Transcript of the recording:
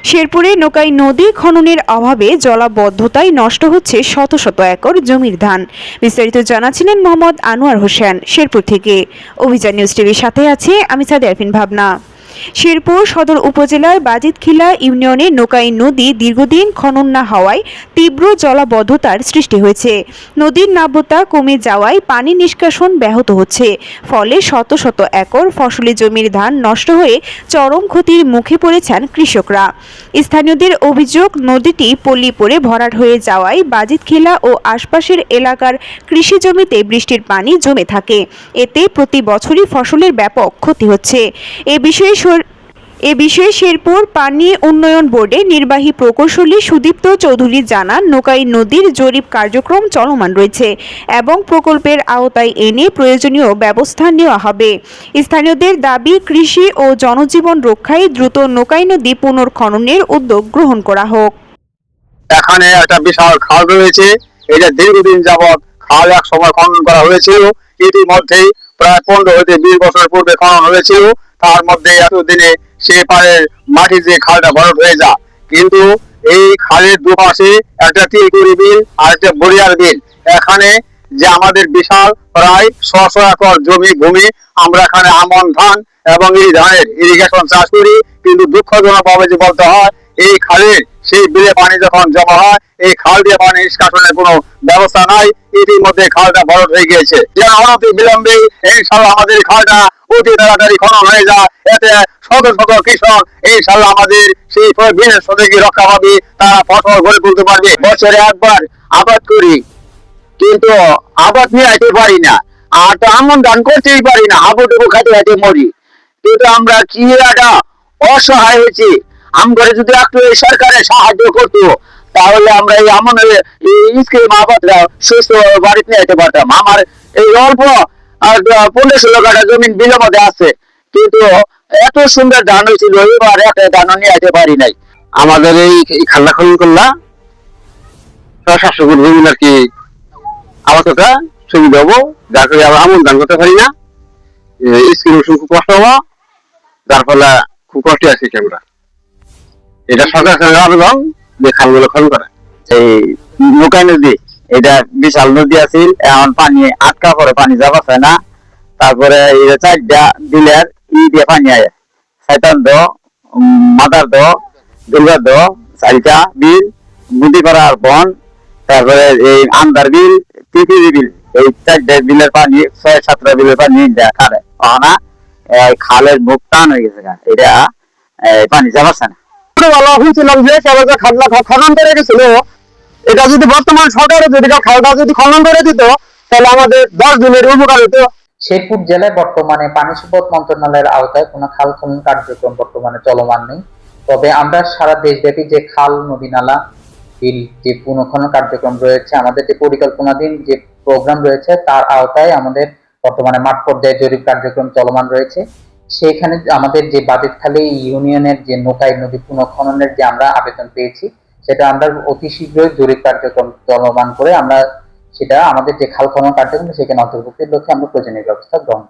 শেরপুরে নোকাই নদী খননের অভাবে জলাবদ্ধতায় নষ্ট হচ্ছে শত শত একর জমির ধান। বিস্তারিত জানাচ্ছিলেন মোহাম্মদ আনোয়ার হোসেন শেরপুর থেকে। অভিযান নিউজ টিভির সাথে আছে আমি সাদে আরফিন ভাবনা। শেরপুর সদর উপজেলার বাজিতখিলা ইউনিয়নে নোকাই নদী দীর্ঘদিন খনন না হওয়ায় তীব্র জলাবদ্ধতার সৃষ্টি হয়েছে। নদীর নাব্যতা কমে যাওয়ায় পানি নিষ্কাশন ব্যাহত হচ্ছে, ফলে শত শত একর ফসলি জমির ধান নষ্ট হয়ে চরম ক্ষতির মুখে পড়েছেন কৃষকরা। স্থানীয়দের অভিযোগ, নদীটি পল্লী পড়ে ভরাট হয়ে যাওয়ায় বাজিতখিলা ও আশপাশের এলাকার কৃষি জমিতে বৃষ্টির পানি জমে থাকে। এতে প্রতি বছরই ফসলের ব্যাপক ক্ষতি হচ্ছে। এ বিষয়ে শেরপুর পানি উন্নয়ন বোর্ডের নির্বাহী প্রকৌশলী সুদীপ্ত চৌধুরী জানান, নোকাই নদীর জরিপ কার্যক্রম চলমান রয়েছে এবং প্রকল্পের আওতায় এনে প্রয়োজনীয় ব্যবস্থা নেওয়া হবে। স্থানীয়দের দাবি, কৃষি ও জনজীবন রক্ষায় দ্রুত নোকাই নদী পুনর্খননের উদ্যোগ গ্রহণ করা হোক। এখানে একটা বিশাল খাল রয়েছে। এটা দীর্ঘদিন যাবৎ খাল এক সময় খনন করা হয়েছিল। ইতিমধ্যেই প্রায় 15 হতে 20 বছর পূর্বে খনন হয়েছিল। তার মধ্যে এতদিনে সে পারের মাটি যে খালটা ভরাট হয়ে যায়, কিন্তু এই খালের দুপাশে একটা তিলকুড়ি বিল আর একটা বড়িয়ার বিল। এখানে যে আমাদের বিশাল প্রায় 600 একর জমি ভূমি, আমরা এখানে আমন ধান এবং এই ধানের ইরিগেশন চাষ করি। কিন্তু দুঃখজনক ভাবে যে বলতে হয়, এই খালের সেই বিলে পানি যখন জমা হয়, এই খাল দিয়ে পানি নিষ্কাশনের কোনো ব্যবস্থা নাই। ইতিমধ্যে খালটা ভরাট হয়ে গিয়েছে। যেন অনতি বিলম্বে ইনশাআল্লাহ আমাদের খালটা অতি তাড়াতাড়ি খনন হয়ে যায়। এতে শত শত কৃষক ইনশাআল্লাহ আমাদের সেই বিলের সাথে রক্ষা পাবে, তারা ফসল গড়ে তুলতে পারবে। বছরে একবার আবাদ করি, কিন্তু আবাদ নিয়ে আইতে পারি না, আর তো আমন ধান করতেই পারি না, হাবুডুবু খাইতে খাইতে মরি। কিন্তু আমরা কি একটা অসহায় হয়েছি। আমরা যদি একটু সরকারের সাহায্য করতো, তাহলে আমরা এই আমনের স্কিম আবাদরা সুস্থ বাড়িতে নিয়ে যেতে পারতাম। আমার এই অল্প 15-16 কাঠা জমিন বিলের মধ্যে আছে, কিন্তু এত সুন্দর ধান হয়েছিল, এবার একটা ধান নিয়ে যেতে পারি নাই। আমাদের এই খাল্লা খনন করলা 700 ফুট জমি আর কি আপাতত সুবিধা হবো, যার ফলে আমরা আমন ধান করতে পারি না। স্কিম খুব কষ্ট হবো, যার ফলে খুব কষ্ট আছে আমরা। এটা সরকারের সঙ্গে আবেদন যে খালগুলো খনন করে। এই নোকাই নদী, এটা বিশাল নদী আছে, এখন পানি আটকা পড়ে, পানি যাওয়া যায় না। তারপরে এই 4টা বিলের দিয়ে পানি আয়, শৈতান দো, মাদার দো, দুর্গা দো, 4টা বিল, মুদিপাড়ার বন, তারপরে এই আন্দার বিল, তিতিরি বিল, এই 4টা বিলের পানি 6-7টা বিলের পানি খারে না। খালের মুখ টান হয়ে গেছে, এটা পানি যাওয়াচ্ছে না। ভালো হয়েছিলাম যে খালটা খনন করে গেছিল, এটা যদি বর্তমান সরকারে যদি খালটা যদি খনন করে দিত, তাহলে আমাদের 10 দিনের উপকার হতো। শেরপুর জেলায় বর্তমানে পানি সম্পদ মন্ত্রণালয়ের আওতায় কোনো খাল খনন কার্যক্রম বর্তমানে চলমান নেই। তবে আমরা সারা দেশব্যাপী যে খাল, নদী, নালা, বিল যে পুনঃখনন কার্যক্রম রয়েছে, আমাদের যে পরিকল্পনাধীন যে প্রোগ্রাম রয়েছে, তার আওতায় আমাদের বর্তমানে মাঠ পর্যায়ে জরিপ কার্যক্রম চলমান রয়েছে। সেখানে আমাদের যে বাজিতখালী ইউনিয়নের যে নোকাই নদী পুনঃখননের যে আমরা আবেদন পেয়েছি, সেটা আমরা অতি শীঘ্রই জরিপ কার্যক্রম চলমান করে আমরা সেটা আমাদের যে খাল খনন কার্যক্রম সেখানে অন্তর্ভুক্তির লক্ষ্যে আমরা প্রয়োজনীয় ব্যবস্থা গ্রহণ